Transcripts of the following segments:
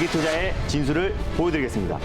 장기투자의 진수를 보여드리겠습니다.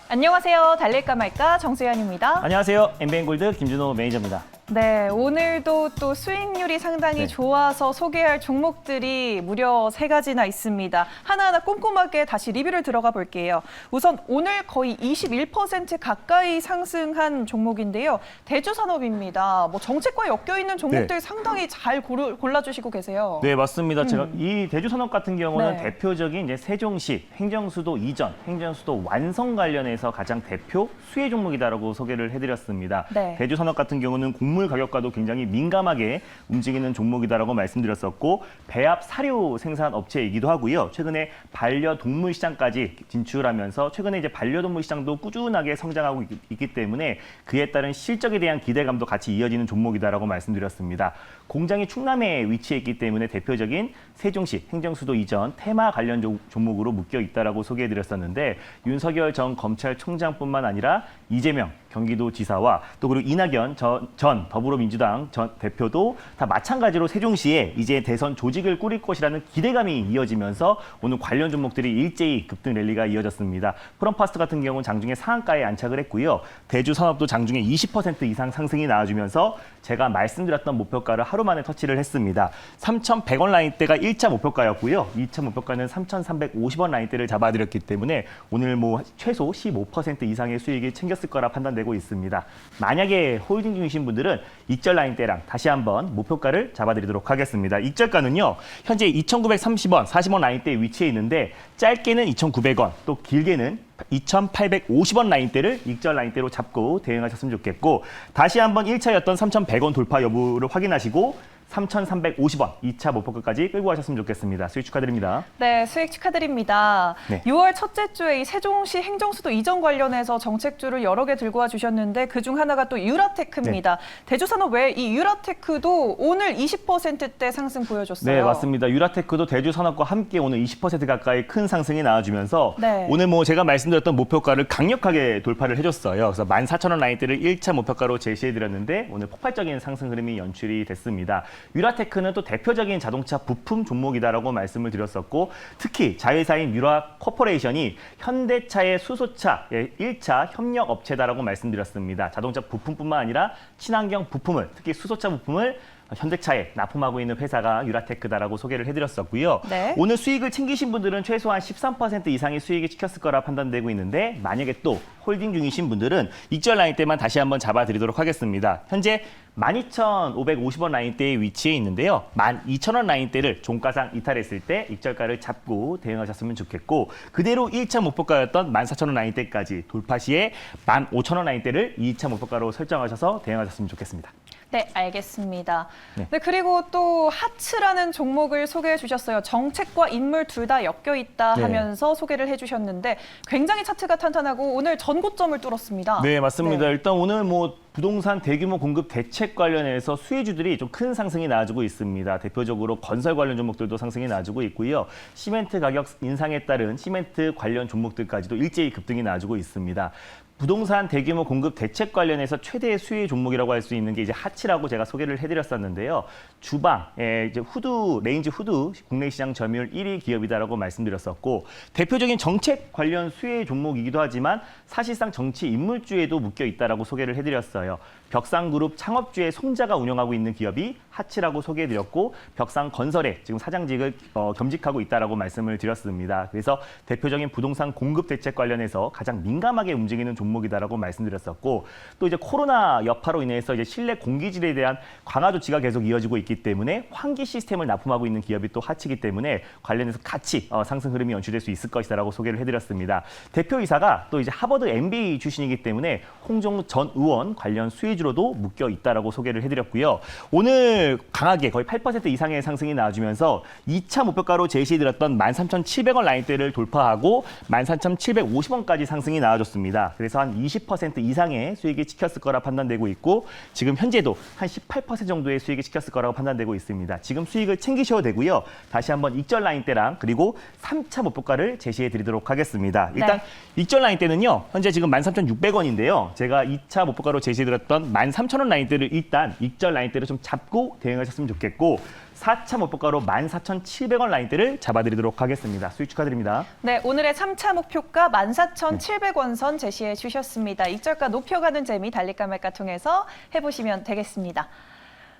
안녕하세요. 달릴까 말까 정수연입니다. 안녕하세요. 엠비엔골드 김준호 매니저입니다. 네, 오늘도 또 수익률이 상당히 좋아서 소개할 종목들이 무려 3가지나 있습니다. 하나하나 꼼꼼하게 다시 리뷰를 들어가 볼게요. 우선 오늘 거의 21% 가까이 상승한 종목인데요. 대주산업입니다. 뭐 정책과 엮여 있는 종목들 상당히 잘 골라주시고 계세요. 네, 맞습니다. 제가 이 대주산업 같은 경우는 네. 대표적인 이제 세종시 행정수도 이전, 행정수도 완성 관련해서 가장 대표 수혜 종목이다라고 소개를 해드렸습니다. 네. 대주산업 같은 경우는 곡물 가격과도 굉장히 민감하게 움직이는 종목이다라고 말씀드렸었고 배합 사료 생산 업체이기도 하고요. 최근에 반려동물 시장까지 진출하면서 최근에 이제 반려동물 시장도 꾸준하게 성장하고 있기 때문에 그에 따른 실적에 대한 기대감도 같이 이어지는 종목이다라고 말씀드렸습니다. 공장이 충남에 위치해 있기 때문에 대표적인 세종시 행정수도 이전 테마 관련 종목으로 묶여 있다라고 소개해드렸었는데 윤석열 전 검찰총장뿐만 아니라 이재명 경기도지사와 또 그리고 이낙연 전 더불어민주당 전 대표도 다 마찬가지로 세종시에 이제 대선 조직을 꾸릴 것이라는 기대감이 이어지면서 오늘 관련 종목들이 일제히 급등 랠리가 이어졌습니다. 프롬파스트 같은 경우는 장중에 상한가에 안착을 했고요. 대주산업도 장중에 20% 이상 상승이 나와주면서 제가 말씀드렸던 목표가를 하루 만에 터치를 했습니다. 3,100원 라인대가 1차 목표가였고요. 2차 목표가는 3,350원 라인대를 잡아드렸기 때문에 오늘 뭐 최소 15% 이상의 수익이 챙겼을 거라 판단되고 있습니다. 만약에 홀딩 중이신 분들은 익절 라인대랑 다시 한번 목표가를 잡아드리도록 하겠습니다. 익절가는요. 현재 2,930원, 40원 라인대에 위치해 있는데 짧게는 2,900원, 또 길게는 2,850원 라인대를 익절 라인대로 잡고 대응하셨으면 좋겠고 다시 한번 1차였던 3,100원 돌파 여부를 확인하시고 3,350원 2차 목표가까지 끌고 가셨으면 좋겠습니다. 수익 축하드립니다. 네, 수익 축하드립니다. 네. 6월 첫째 주에 이 세종시 행정수도 이전 관련해서 정책주를 여러 개 들고 와주셨는데 그중 하나가 또 유라테크입니다. 대주산업 외에 이 유라테크도 오늘 20%대 상승 보여줬어요. 네, 맞습니다. 유라테크도 대주산업과 함께 오늘 20% 가까이 큰 상승이 나와주면서 네. 오늘 뭐 제가 말씀드렸던 목표가를 강력하게 돌파를 해줬어요. 그래서 14,000원 라인대를 1차 목표가로 제시해드렸는데 오늘 폭발적인 상승 흐름이 연출이 됐습니다. 유라테크는 또 대표적인 자동차 부품 종목이다라고 말씀을 드렸었고 특히 자회사인 유라 코퍼레이션이 현대차의 수소차의 1차 협력 업체다라고 말씀드렸습니다. 자동차 부품뿐만 아니라 친환경 부품을 특히 수소차 부품을 현대차에 납품하고 있는 회사가 유라테크다라고 소개를 해드렸었고요. 네. 오늘 수익을 챙기신 분들은 최소한 13% 이상의 수익이 찍혔을 거라 판단되고 있는데 만약에 또 홀딩 중이신 분들은 익절 라인대만 다시 한번 잡아드리도록 하겠습니다. 현재 12,550원 라인대에 위치해 있는데요. 12,000원 라인대를 종가상 이탈했을 때 익절가를 잡고 대응하셨으면 좋겠고 그대로 1차 목표가였던 14,000원 라인대까지 돌파 시에 15,000원 라인대를 2차 목표가로 설정하셔서 대응하셨으면 좋겠습니다. 네, 알겠습니다. 네. 네, 그리고 또 하츠라는 종목을 소개해 주셨어요. 정책과 인물 둘 다 엮여 있다 하면서 소개를 해주셨는데 굉장히 차트가 탄탄하고 오늘 전고점을 뚫었습니다. 네, 맞습니다. 네. 일단 오늘 뭐 부동산 대규모 공급 대책 관련해서 수혜주들이 좀 큰 상승이 나와주고 있습니다. 대표적으로 건설 관련 종목들도 상승이 나와주고 있고요. 시멘트 가격 인상에 따른 시멘트 관련 종목들까지도 일제히 급등이 나와주고 있습니다. 부동산 대규모 공급 대책 관련해서 최대의 수혜 종목이라고 할 수 있는 게 이제 하치라고 제가 소개를 해드렸었는데요. 주방에 이제 후드, 레인지 후드 국내 시장 점유율 1위 기업이다라고 말씀드렸었고 대표적인 정책 관련 수혜 종목이기도 하지만 사실상 정치 인물주에도 묶여 있다라고 소개를 해드렸어요. 벽상그룹 창업주의 손자가 운영하고 있는 기업이 하치라고 소개해드렸고 벽상건설에 지금 사장직을 겸직하고 있다라고 말씀을 드렸습니다. 그래서 대표적인 부동산 공급 대책 관련해서 가장 민감하게 움직이는 종목이다라고 말씀드렸었고 또 이제 코로나 여파로 인해서 이제 실내 공기질에 대한 강화 조치가 계속 이어지고 있기 때문에 환기 시스템을 납품하고 있는 기업이 또 하치이기 때문에 관련해서 같이 상승 흐름이 연출될 수 있을 것이다라고 소개를 해드렸습니다. 대표이사가 또 이제 하버드 MBA 출신이기 때문에 홍정우 전 의원 관련 수혜주로도 묶여 있다라고 소개를 해드렸고요. 오늘 강하게 거의 8% 이상의 상승이 나와주면서 2차 목표가로 제시해드렸던 13,700원 라인대를 돌파하고 14,750원까지 상승이 나와줬습니다. 그래서 관련해서 한 20% 이상의 수익이 찍혔을 거라 판단되고 있고 지금 현재도 한 18% 정도의 수익이 찍혔을 거라고 판단되고 있습니다. 지금 수익을 챙기셔도 되고요. 다시 한번 익절 라인대랑 그리고 3차 목표가를 제시해 드리도록 하겠습니다. 일단 익절 라인대는요. 현재 지금 13,600원인데요. 제가 2차 목표가로 제시해 드렸던 13,000원 라인대를 일단 익절 라인대를 좀 잡고 대응하셨으면 좋겠고 4차 목표가로 14,700원 라인대를 잡아드리도록 하겠습니다. 수익 축하드립니다. 네, 오늘의 3차 목표가 14,700원 선 제시해 주셨습니다. 익절가 높여가는 재미 달릴까 말까 통해서 해보시면 되겠습니다.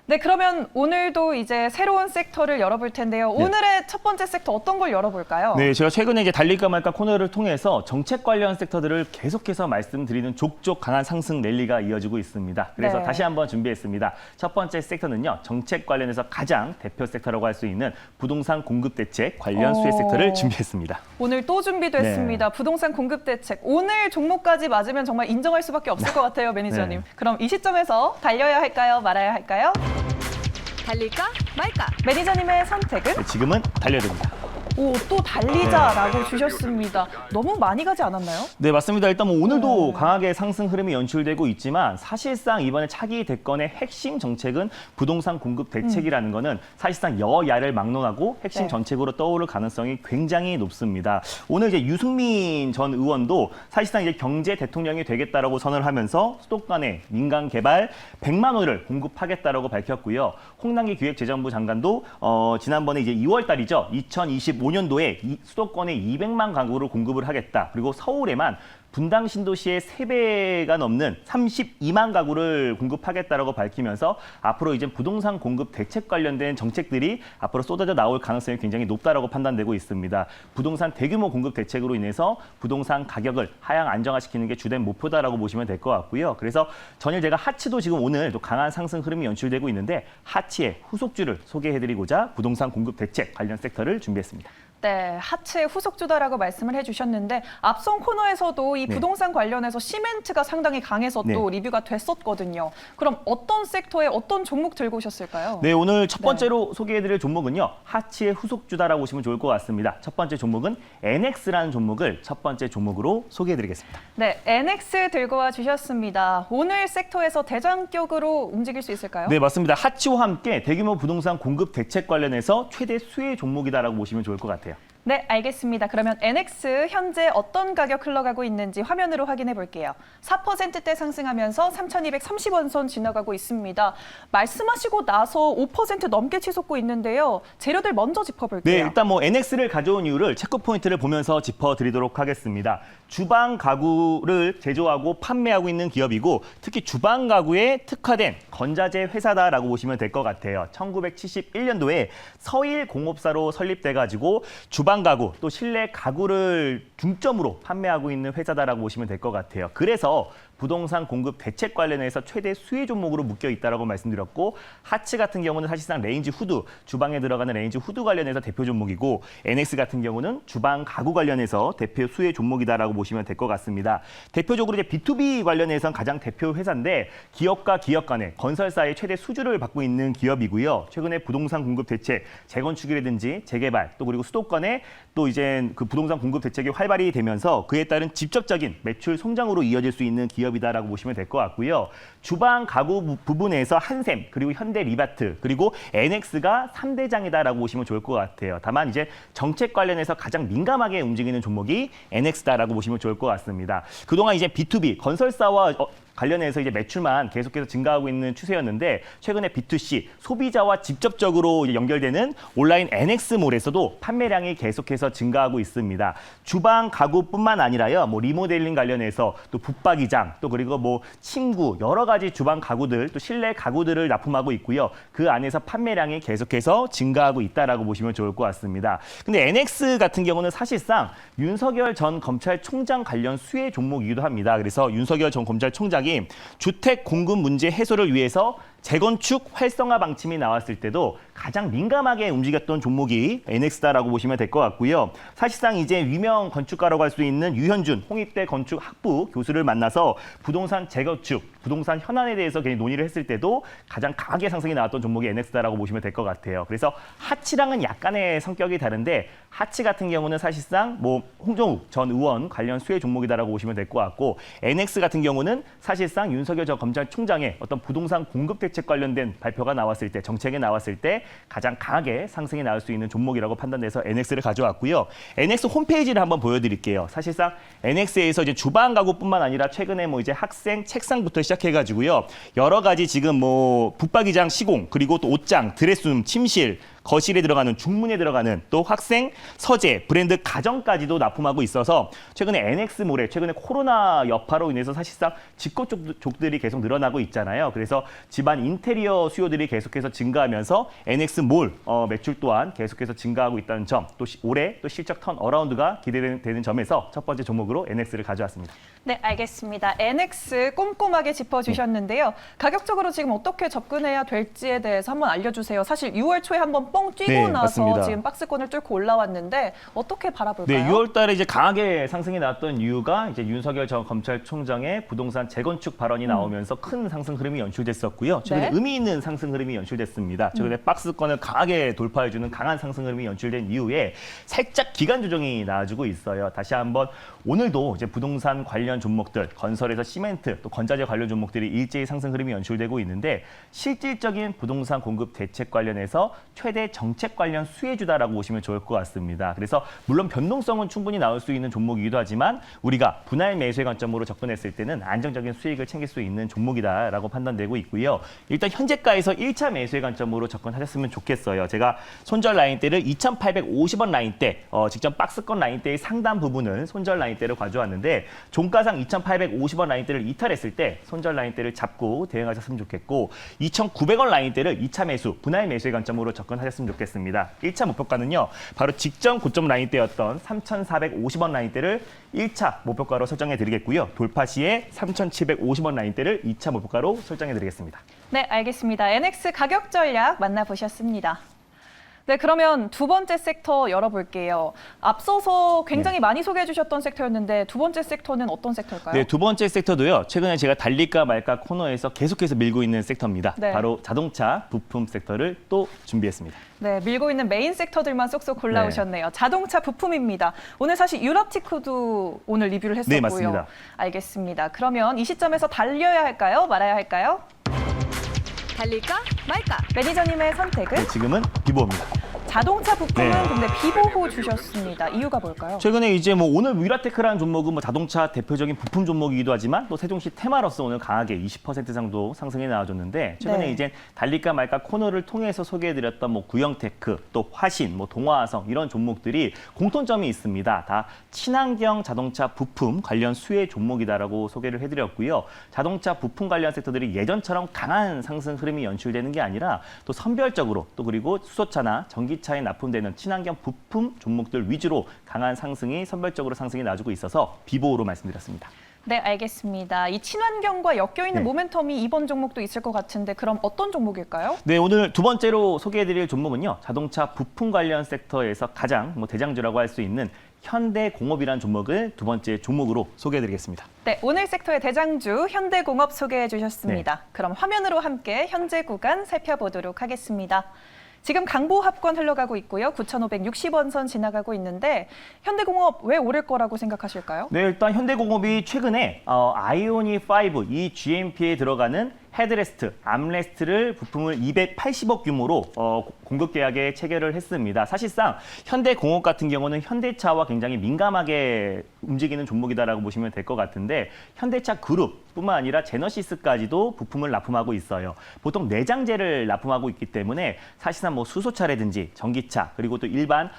네, 그러면 오늘도 이제 새로운 섹터를 열어볼 텐데요. 오늘의 첫 번째 섹터 어떤 걸 열어볼까요? 네, 제가 최근에 이제 달릴까 말까 코너를 통해서 정책 관련 섹터들을 계속해서 말씀드리는 족족 강한 상승 랠리가 이어지고 있습니다. 그래서 네. 다시 한번 준비했습니다. 첫 번째 섹터는요, 정책 관련해서 가장 대표 섹터라고 할 수 있는 부동산 공급 대책 관련 수혜 섹터를 준비했습니다. 오늘 또 준비됐습니다. 부동산 공급 대책. 오늘 종목까지 맞으면 정말 인정할 수밖에 없을 것 같아요, 매니저님. 그럼 이 시점에서 달려야 할까요? 말아야 할까요? 달릴까 말까? 매니저님의 선택은? 네, 지금은 달려야 됩니다. 오, 또 달리자라고 주셨습니다. 너무 많이 가지 않았나요? 네, 맞습니다. 일단 뭐 오늘도 강하게 상승 흐름이 연출되고 있지만 사실상 이번에 차기 대권의 핵심 정책은 부동산 공급 대책이라는 거는 사실상 여야를 막론하고 핵심 네. 정책으로 떠오를 가능성이 굉장히 높습니다. 오늘 이제 유승민 전 의원도 사실상 이제 경제 대통령이 되겠다라고 선언을 하면서 수도권에 민간 개발 100만 호를 공급하겠다라고 밝혔고요. 홍남기 기획재정부 장관도 지난번에 이제 2월 달이죠. 2025년도에 수도권에 200만 가구를 공급을 하겠다. 그리고 서울에만 분당 신도시의 3배가 넘는 32만 가구를 공급하겠다라고 밝히면서 앞으로 이제 부동산 공급 대책 관련된 정책들이 앞으로 쏟아져 나올 가능성이 굉장히 높다라고 판단되고 있습니다. 부동산 대규모 공급 대책으로 인해서 부동산 가격을 하향 안정화시키는 게 주된 목표다라고 보시면 될 것 같고요. 그래서 전일 제가 하치도 지금 오늘 또 강한 상승 흐름이 연출되고 있는데 하치의 후속주를 소개해드리고자 부동산 공급 대책 관련 섹터를 준비했습니다. 네, 하체 후속주다라고 말씀을 해주셨는데 앞선 코너에서도 이 네. 부동산 관련해서 시멘트가 상당히 강해서 또 리뷰가 됐었거든요. 그럼 어떤 섹터에 어떤 종목 들고 오셨을까요? 네, 오늘 첫 번째로 소개해드릴 종목은요. 하치의 후속주다라고 보시면 좋을 것 같습니다. 첫 번째 종목은 NX라는 종목을 첫 번째 종목으로 소개해드리겠습니다. 네, NX 들고 와 주셨습니다. 오늘 섹터에서 대장격으로 움직일 수 있을까요? 네, 맞습니다. 하치와 함께 대규모 부동산 공급 대책 관련해서 최대 수혜 종목이다라고 보시면 좋을 것 같아요. 네, 알겠습니다. 그러면 NX 현재 어떤 가격 흘러가고 있는지 화면으로 확인해 볼게요. 4%대 상승하면서 3,230원 선 지나가고 있습니다. 말씀하시고 나서 5% 넘게 치솟고 있는데요. 재료들 먼저 짚어볼게요. 네, 일단 뭐 NX를 가져온 이유를 체크 포인트를 보면서 짚어드리도록 하겠습니다. 주방 가구를 제조하고 판매하고 있는 기업이고 특히 주방 가구에 특화된 건자재 회사다라고 보시면 될 것 같아요. 1971년도에 서일공업사로 설립돼가지고 주방 가구 또 실내 가구를 중점으로 판매하고 있는 회사다라고 보시면 될 것 같아요. 그래서 부동산 공급 대책 관련해서 최대 수혜 종목으로 묶여 있다라고 말씀드렸고 하치 같은 경우는 사실상 레인지 후드, 주방에 들어가는 레인지 후드 관련해서 대표 종목이고 NX 같은 경우는 주방 가구 관련해서 대표 수혜 종목이다라고 보시면 될 것 같습니다. 대표적으로 이제 B2B 관련해서는 가장 대표 회사인데 기업과 기업 간의 건설사의 최대 수주를 받고 있는 기업이고요. 최근에 부동산 공급 대책, 재건축이라든지 재개발 또 그리고 수도권에 또 이제 그 부동산 공급 대책이 활발히 되면서 그에 따른 직접적인 매출 성장으로 이어질 수 있는 기업이다라고 보시면 될 것 같고요. 주방 가구 부분에서 한샘 그리고 현대 리바트 그리고 NX가 3대장이다라고 보시면 좋을 것 같아요. 다만 이제 정책 관련해서 가장 민감하게 움직이는 종목이 NX다라고 보시면 좋을 것 같습니다. 그동안 이제 B2B 건설사와 관련해서 이제 매출만 계속해서 증가하고 있는 추세였는데 최근에 B2C 소비자와 직접적으로 이제 연결되는 온라인 NX몰에서도 판매량이 계속해서 증가하고 있습니다. 주방 가구뿐만 아니라요, 뭐 리모델링 관련해서 또 붙박이장 또 그리고 뭐 침구 여러 가지 주방 가구들 또 실내 가구들을 납품하고 있고요. 그 안에서 판매량이 계속해서 증가하고 있다라고 보시면 좋을 것 같습니다. 근데 NX 같은 경우는 사실상 윤석열 전 검찰총장 관련 수혜 종목이기도 합니다. 그래서 윤석열 전 검찰총장이 주택 공급 문제 해소를 위해서 재건축 활성화 방침이 나왔을 때도 가장 민감하게 움직였던 종목이 NX다라고 보시면 될 것 같고요. 사실상 이제 유명 건축가라고 할 수 있는 유현준 홍익대 건축학부 교수를 만나서 부동산 재건축, 부동산 현안에 대해서 괜히 논의를 했을 때도 가장 강하게 상승이 나왔던 종목이 NX다라고 보시면 될 것 같아요. 그래서 하치랑은 약간의 성격이 다른데 하치 같은 경우는 사실상 뭐 홍정욱 전 의원 관련 수혜 종목이다라고 보시면 될 것 같고 NX 같은 경우는 사실상 윤석열 전 검찰총장의 어떤 부동산 공급 대책 관련된 발표가 나왔을 때, 정책이 나왔을 때 가장 강하게 상승이 나올 수 있는 종목이라고 판단돼서 NX를 가져왔고요. NX 홈페이지를 한번 보여드릴게요. 사실상 NX에서 이제 주방 가구뿐만 아니라 최근에 뭐 이제 학생 책상부터 시작해가지고요. 여러 가지 지금 뭐 붙박이장 시공, 그리고 또 옷장, 드레스룸, 침실, 거실에 들어가는 중문에 들어가는 또 학생 서재, 브랜드 가전까지도 납품하고 있어서 최근에 NX몰에 최근에 코로나 여파로 인해서 사실상 직거족들이 계속 늘어나고 있잖아요. 그래서 집안 인테리어 수요들이 계속해서 증가하면서 NX몰 매출 또한 계속해서 증가하고 있다는 점, 또 올해 또 실적 턴 어라운드가 기대되는 점에서 첫 번째 종목으로 NX를 가져왔습니다. 네, 알겠습니다. NX 꼼꼼하게 짚어주셨는데요. 가격적으로 지금 어떻게 접근해야 될지에 대해서 한번 알려주세요. 사실 6월 초에 한번 뻥 뛰고 네, 나서 맞습니다. 지금 박스권을 뚫고 올라왔는데 어떻게 바라볼까요? 네, 6월 달에 이제 강하게 상승이 나왔던 이유가 이제 윤석열 전 검찰총장의 부동산 재건축 발언이 나오면서 큰 상승 흐름이 연출됐었고요. 최근에 네. 의미 있는 상승 흐름이 연출됐습니다. 최근에 박스권을 강하게 돌파해주는 강한 상승 흐름이 연출된 이후에 살짝 기간 조정이 나와주고 있어요. 다시 한번 오늘도 이제 부동산 관련 종목들, 건설에서 시멘트, 또 건자재 관련 종목들이 일제히 상승 흐름이 연출되고 있는데 실질적인 부동산 공급 대책 관련해서 최대 정책 관련 수혜주다라고 보시면 좋을 것 같습니다. 그래서 물론 변동성은 충분히 나올 수 있는 종목이기도 하지만 우리가 분할 매수의 관점으로 접근했을 때는 안정적인 수익을 챙길 수 있는 종목이다라고 판단되고 있고요. 일단 현재가에서 1차 매수의 관점으로 접근하셨으면 좋겠어요. 제가 손절 라인대를 2,850원 라인대, 직접 박스권 라인대의 상단 부분은 손절 라인대를 가져왔는데 종가상 2,850원 라인대를 이탈했을 때 손절 라인대를 잡고 대응하셨으면 좋겠고 2,900원 라인대를 2차 매수, 분할 매수의 관점으로 접근하셨으면 좋겠습니다. 1차 목표가는요. 바로 직전 고점 라인대였던 3,450원 라인대를 1차 목표가로 설정해 드리겠고요. 돌파 시에 3,750원 라인대를 2차 목표가로 설정해 드리겠습니다. 네, 알겠습니다. NX 가격 전략 만나보셨습니다. 네, 그러면 두 번째 섹터 열어볼게요. 앞서서 굉장히 많이 소개해 주셨던 섹터였는데 두 번째 섹터는 어떤 섹터일까요? 네, 두 번째 섹터도요. 최근에 제가 달릴까 말까 코너에서 계속해서 밀고 있는 섹터입니다. 네. 바로 자동차 부품 섹터를 또 준비했습니다. 네, 밀고 있는 메인 섹터들만 쏙쏙 골라오셨네요. 자동차 부품입니다. 오늘 사실 유라티크도 오늘 리뷰를 했었고요. 네, 맞습니다. 알겠습니다. 그러면 이 시점에서 달려야 할까요? 말아야 할까요? 달릴까 말까. 매니저님의 선택은? 네, 지금은 비보입니다. 자동차 부품은 네. 근데 비보호 주셨습니다. 이유가 뭘까요? 최근에 이제 뭐 오늘 위라테크라는 종목은 뭐 자동차 대표적인 부품 종목이기도 하지만 또 세종시 테마로서 오늘 강하게 20% 정도 상승이 나와줬는데 최근에 네. 이제 달릴까 말까 코너를 통해서 소개해드렸던 뭐 구형테크, 또 화신, 뭐 동화화성 이런 종목들이 공통점이 있습니다. 다 친환경 자동차 부품 관련 수혜 종목이다라고 소개를 해드렸고요. 자동차 부품 관련 섹터들이 예전처럼 강한 상승 흐름이 연출되는 게 아니라 또 선별적으로 또 그리고 수소차나 전기차에 납품되는 친환경 부품 종목들 위주로 강한 상승이 선별적으로 상승이 나와주고 있어서 비보호로 말씀드렸습니다. 네, 알겠습니다. 이 친환경과 엮여있는 네. 모멘텀이 이번 종목도 있을 것 같은데 그럼 어떤 종목일까요? 네, 오늘 두 번째로 소개해드릴 종목은요. 자동차 부품 관련 섹터에서 가장 대장주라고 할 수 있는 현대공업이라는 종목을 두 번째 종목으로 소개해드리겠습니다. 네, 오늘 섹터의 대장주 현대공업 소개해 주셨습니다. 네. 그럼 화면으로 함께 현재 구간 살펴보도록 하겠습니다. 지금 강보합권 흘러가고 있고요. 9,560원 선 지나가고 있는데 현대공업 왜 오를 거라고 생각하실까요? 네, 일단 현대공업이 최근에 아이오닉 5, 이 GMP에 들어가는 헤드레스트, 암레스트를 부품을 280억 규모로 공급 계약에 체결을 했습니다. 사실상 현대공업 같은 경우는 현대차와 굉장히 민감하게 움직이는 종목이다라고 보시면 될 것 같은데 현대차 그룹뿐만 아니라 제너시스까지도 부품을 납품하고 있어요. 보통 내장재를 납품하고 있기 때문에 사실상 뭐 수소차라든지 전기차 그리고 또 일반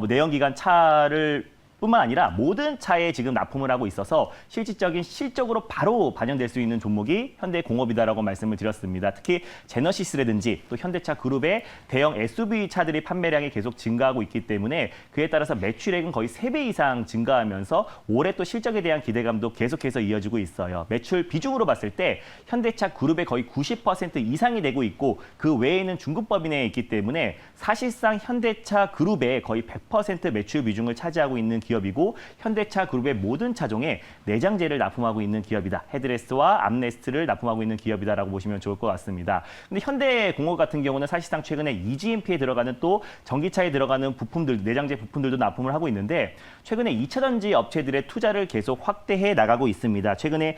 내연기관 차를 뿐만 아니라 모든 차에 지금 납품을 하고 있어서 실질적인 실적으로 바로 반영될 수 있는 종목이 현대공업이다라고 말씀을 드렸습니다. 특히 제너시스라든지 또 현대차 그룹의 대형 SUV 차들이 판매량이 계속 증가하고 있기 때문에 그에 따라서 매출액은 거의 3배 이상 증가하면서 올해 또 실적에 대한 기대감도 계속해서 이어지고 있어요. 매출 비중으로 봤을 때 현대차 그룹의 거의 90% 이상이 되고 있고 그 외에는 중국법인에 있기 때문에 사실상 현대차 그룹의 거의 100% 매출 비중을 차지하고 있는 기업이고 현대차 그룹의 모든 차종에 내장재를 납품하고 있는 기업이다. 헤드레스트와 암레스트를 납품하고 있는 기업이다라고 보시면 좋을 것 같습니다. 근데 현대공업 같은 경우는 사실상 최근에 EGMP에 들어가는 또 전기차에 들어가는 부품들, 내장재 부품들도 납품을 하고 있는데 최근에 2차 전지 업체들의 투자를 계속 확대해 나가고 있습니다. 최근에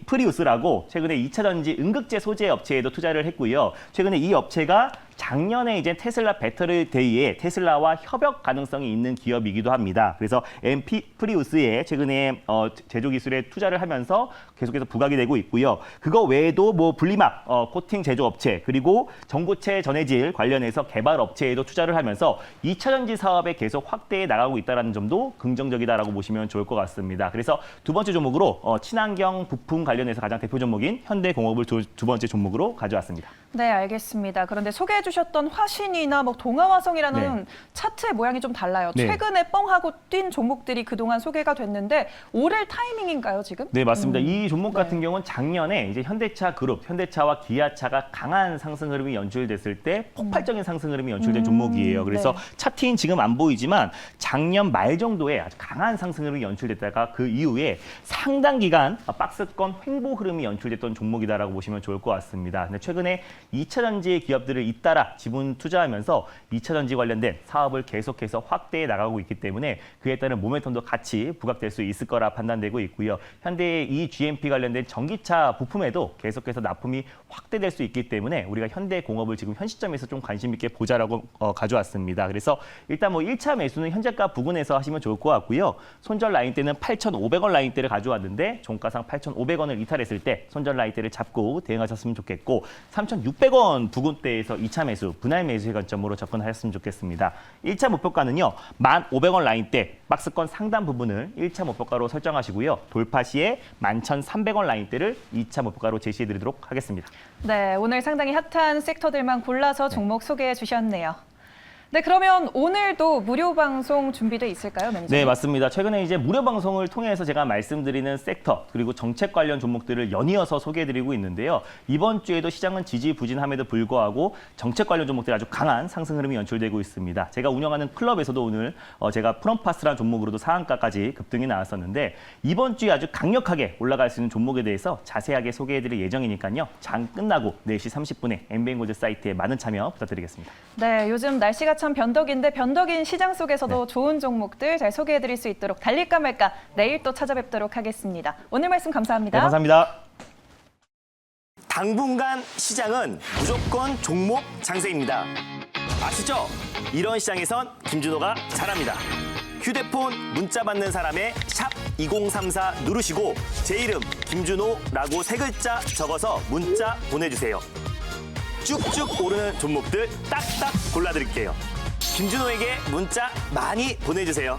프리우스라고 최근에 2차 전지 응급제 소재 업체에도 투자를 했고요. 최근에 이 업체가 작년에 이제 테슬라 배터리 데이에 테슬라와 협업 가능성이 있는 기업이기도 합니다. 그래서 프리우스에 최근에 제조 기술에 투자를 하면서 계속해서 부각이 되고 있고요. 그거 외에도 뭐 분리막 코팅 제조 업체 그리고 전고체 전해질 관련해서 개발 업체에도 투자를 하면서 2차 전지 사업에 계속 확대해 나가고 있다는 점도 긍정적이다라고 보시면 좋을 것 같습니다. 그래서 두 번째 종목으로 친환경 부품 관련해서 가장 대표 종목인 현대공업을 두 번째 종목으로 가져왔습니다. 네, 알겠습니다. 그런데 소개해 주셨던 화신이나 뭐 동아화성이라는 네. 차트의 모양이 좀 달라요. 네. 최근에 뻥하고 뛴 종목들이 그동안 소개가 됐는데 오를 타이밍인가요, 지금? 네, 맞습니다. 이 종목 네. 같은 경우는 작년에 이제 현대차 그룹, 현대차와 기아차가 강한 상승 흐름이 연출됐을 때 폭발적인 상승 흐름이 연출된 종목이에요. 그래서 네. 차트인 지금 안 보이지만 작년 말 정도에 아주 강한 상승 흐름이 연출됐다가 그 이후에 상당 기간 박스권 횡보 흐름이 연출됐던 종목이다라고 보시면 좋을 것 같습니다. 근데 최근에 2차 전지 기업들을 잇따라 지분 투자하면서 2차 전지 관련된 사업을 계속해서 확대해 나가고 있기 때문에 그에 따른 모멘텀도 같이 부각될 수 있을 거라 판단되고 있고요. 현대의 이 GMP 관련된 전기차 부품에도 계속해서 납품이 확대될 수 있기 때문에 우리가 현대공업을 지금 현 시점에서 좀 관심 있게 보자라고 가져왔습니다. 그래서 일단 뭐 1차 매수는 현재가 부근에서 하시면 좋을 것 같고요. 손절 라인대는 8,500원 라인대를 가져왔는데 종가상 8,500원을 이탈했을 때 손절 라인대를 잡고 대응하셨으면 좋겠고 3,600원 부근대에서 2차 매수, 분할 매수의 관점으로 접근하셨으면 좋겠습니다. 1차 목표가는요. 1,500원 라인대, 박스권 상단 부분을 1차 목표가로 설정하시고요. 돌파 시에 11,300원 라인대를 2차 목표가로 제시해드리도록 하겠습니다. 네, 오늘 상당히 핫한 섹터들만 골라서 종목 소개해 주셨네요. 네, 그러면 오늘도 무료 방송 준비돼 있을까요, 매니저님? 네, 맞습니다. 최근에 이제 무료 방송을 통해서 제가 말씀드리는 섹터 그리고 정책 관련 종목들을 연이어서 소개해드리고 있는데요. 이번 주에도 시장은 지지부진함에도 불구하고 정책 관련 종목들이 아주 강한 상승 흐름이 연출되고 있습니다. 제가 운영하는 클럽에서도 오늘 제가 프롬파스라는 종목으로도 상한가까지 급등이 나왔었는데 이번 주에 아주 강력하게 올라갈 수 있는 종목에 대해서 자세하게 소개해드릴 예정이니까요. 장 끝나고 4시 30분에 엠비엔골드 사이트에 많은 참여 부탁드리겠습니다. 네, 요즘 날씨가 참 변덕인데 변덕인 시장 속에서도 좋은 종목들 잘 소개해드릴 수 있도록 달릴까 말까 내일 또 찾아뵙도록 하겠습니다. 오늘 말씀 감사합니다. 네, 감사합니다. 당분간 시장은 무조건 종목 장세입니다. 아시죠? 이런 시장에선 김준호가 잘합니다. 휴대폰 문자 받는 사람의 샵 2034 누르시고 제 이름 김준호라고 3글자 적어서 문자 보내주세요. 쭉쭉 오르는 종목들 딱딱 골라드릴게요. 김준호에게 문자 많이 보내주세요.